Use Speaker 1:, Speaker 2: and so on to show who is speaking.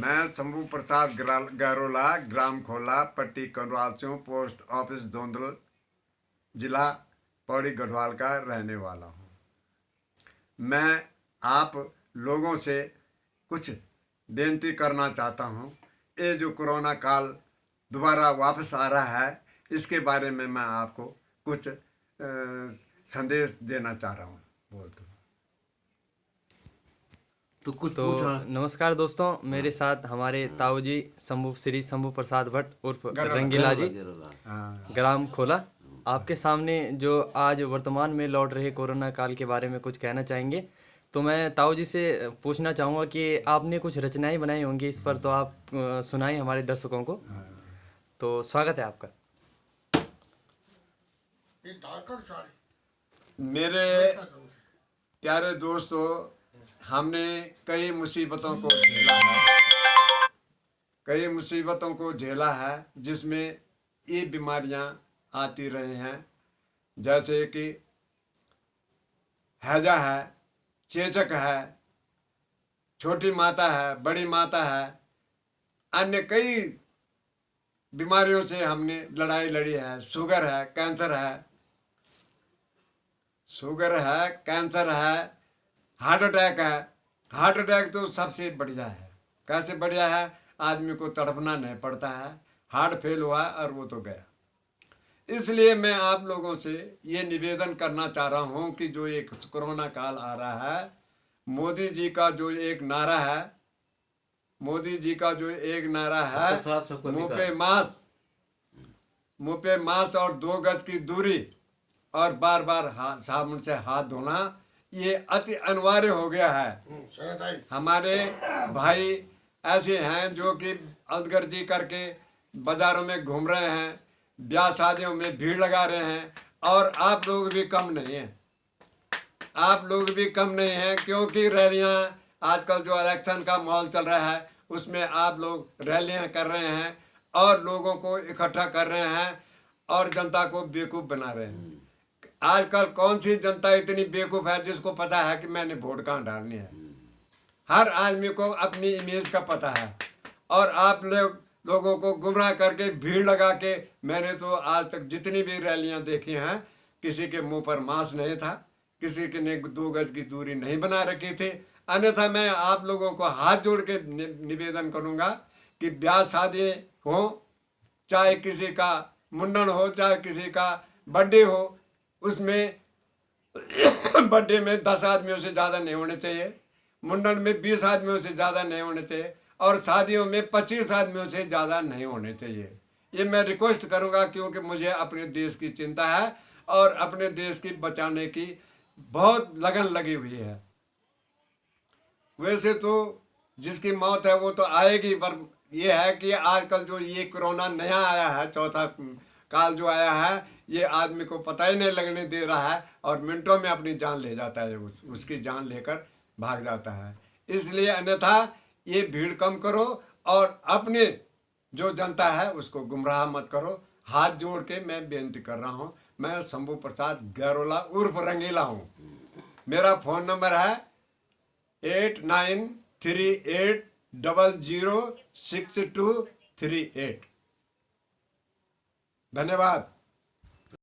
Speaker 1: मैं शंभू प्रसाद गहरोला, ग्राम खोला, पट्टी कंडवालसियों, पोस्ट ऑफिस धोंदल, जिला पौड़ी गढ़वाल का रहने वाला हूँ। मैं आप लोगों से कुछ बेनती करना चाहता हूँ। ये जो कोरोना काल दोबारा वापस आ रहा है, इसके बारे में मैं आपको कुछ संदेश देना चाह रहा हूँ। बोल
Speaker 2: तो नमस्कार दोस्तों, मेरे साथ हमारे ताऊ जी श्री शंभू प्रसाद भट्ट उर्फ रंगीला जी, ग्राम खोला, आपके सामने जो आज वर्तमान में लौट रहे कोरोना काल के बारे में कुछ कहना चाहेंगे। तो मैं ताऊ जी से पूछना चाहूँगा कि आपने कुछ रचनाएं बनाई होंगी इस पर, तो आप सुनाएं हमारे दर्शकों को। तो स्वागत है आपका।
Speaker 1: मेरे प्यारे दोस्तों, हमने कई मुसीबतों को झेला है, कई मुसीबतों को झेला है, जिसमें ये बीमारियां आती रही हैं, जैसे कि हैजा है, चेचक है, छोटी माता है, बड़ी माता है, अन्य कई बीमारियों से हमने लड़ाई लड़ी है। शुगर है, कैंसर है, कैंसर है, हार्ट अटैक है। हार्ट अटैक तो सबसे बढ़िया है। कैसे बढ़िया है? आदमी को तड़पना नहीं पड़ता है, हार्ट फेल हुआ और वो तो गया। इसलिए मैं आप लोगों से ये निवेदन करना चाह रहा हूँ कि जो एक कोरोना काल आ रहा है, मोदी जी का जो एक नारा है, मुँह पे मास्क और 2 गज की दूरी और बार बार साबुन से हाथ धोना, ये अति अनिवार्य हो गया है। हमारे भाई ऐसे हैं जो कि अलगर्जी करके बाजारों में घूम रहे हैं, ब्याह शादियों में भीड़ लगा रहे हैं, और आप लोग भी कम नहीं हैं। आप लोग भी कम नहीं हैं, क्योंकि रैलियां, आजकल जो इलेक्शन का माहौल चल रहा है, उसमें आप लोग रैलियां कर रहे हैं और लोगों को इकट्ठा कर रहे हैं और जनता को बेवकूफ़ बना रहे हैं। आजकल कौन सी जनता इतनी बेवकूफ़ है जिसको पता है कि मैंने वोट कहाँ डालनी है? हर आदमी को अपनी इमेज का पता है, और आप लोगों को गुमराह करके भीड़ लगा के, मैंने तो आज तक जितनी भी रैलियां देखी हैं, किसी के मुंह पर मास्क नहीं था, किसी के ने 2 गज की दूरी नहीं बना रखी थी। अन्यथा मैं आप लोगों को हाथ जोड़ के निवेदन करूंगा कि ब्याह शादी हो, चाहे किसी का मुंडन हो, चाहे किसी का बर्थडे हो, उसमें बर्थडे में 10 आदमियों से ज़्यादा नहीं होने चाहिए, मुंडन में 20 आदमियों से ज़्यादा नहीं होने चाहिए, और शादियों में 25 आदमियों से ज़्यादा नहीं होने चाहिए। ये मैं रिक्वेस्ट करूंगा, क्योंकि मुझे अपने देश की चिंता है और अपने देश की बचाने की बहुत लगन लगी हुई है। वैसे तो जिसकी मौत है वो तो आएगी, पर यह है कि आजकल जो ये कोरोना नया आया है, चौथा काल जो आया है, ये आदमी को पता ही नहीं लगने दे रहा है और मिनटों में अपनी जान ले जाता है, उसकी जान लेकर भाग जाता है। इसलिए अन्यथा ये भीड़ कम करो और अपने जो जनता है उसको गुमराह मत करो। हाथ जोड़ के मैं बेनती कर रहा हूँ। मैं शंभू प्रसाद गहरोला उर्फ रंगीला हूँ। मेरा फ़ोन नंबर है 8938006238। धन्यवाद।